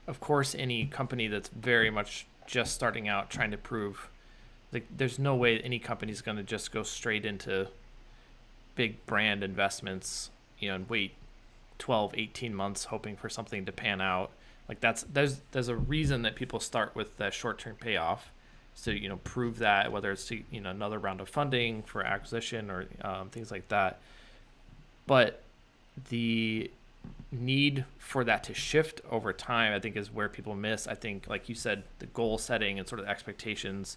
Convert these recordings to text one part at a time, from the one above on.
of course, any company that's very much just starting out trying to prove, like, there's no way any company is going to just go straight into big brand investments, and wait 12, 18 months hoping for something to pan out. Like, there's a reason that people start with that short-term payoff. So, prove that, whether it's to, another round of funding for acquisition or things like that. But the need for that to shift over time, I think, is where people miss. I think, like you said, the goal setting and sort of expectations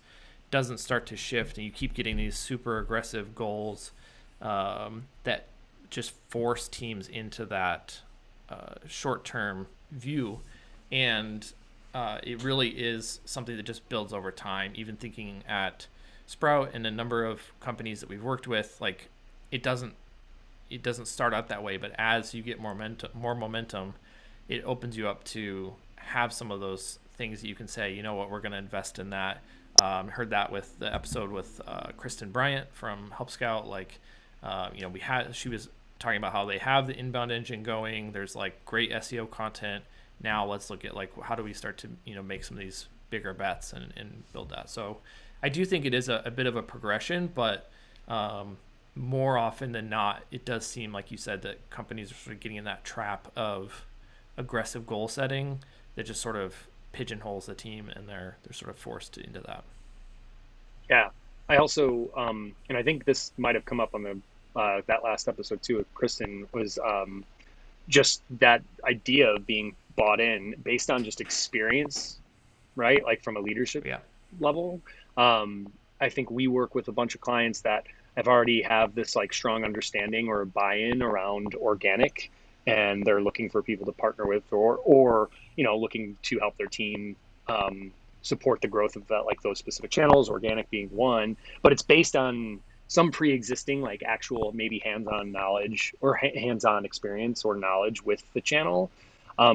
doesn't start to shift, and you keep getting these super aggressive goals that just force teams into that short-term view. And it really is something that just builds over time. Even thinking at Sprout and a number of companies that we've worked with, like, it doesn't start out that way, but as you get more momentum, it opens you up to have some of those things that you can say, you know what, we're going to invest in that. Heard that with the episode with Kristen Bryant from Help Scout. Like, she was talking about how they have the inbound engine going. There's like great SEO content. Now let's look at, like, how do we start to make some of these bigger bets and build that. So I do think it is a bit of a progression, but more often than not, it does seem, like you said, that companies are sort of getting in that trap of aggressive goal setting that just sort of pigeonholes the team, and they're sort of forced into that. Yeah. I also, and I think this might have come up on the that last episode too with Kristen, was just that idea of being bought in based on just experience, right? Like from a leadership Yeah. level. I think we work with a bunch of clients that have already have this like strong understanding or buy-in around organic, and they're looking for people to partner with, or looking to help their team support the growth of that, like those specific channels, organic being one. But it's based on some pre-existing, like actual maybe hands-on knowledge or hands-on experience or knowledge with the channel,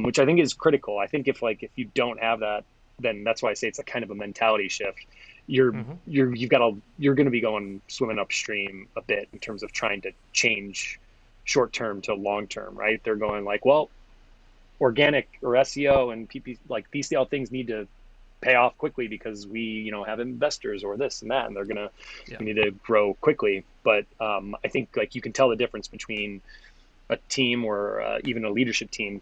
which I think is critical. I think if you don't have that, then that's why I say it's a kind of a mentality shift. You're Mm-hmm. you're going to be going swimming upstream a bit in terms of trying to change short term to long term, right? They're going like, well, organic or SEO and PP, like these things need to pay off quickly because we have investors or this and that, and Yeah. we need to grow quickly. But I think like you can tell the difference between a team or even a leadership team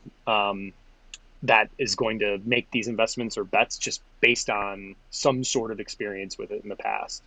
that is going to make these investments or bets just based on some sort of experience with it in the past.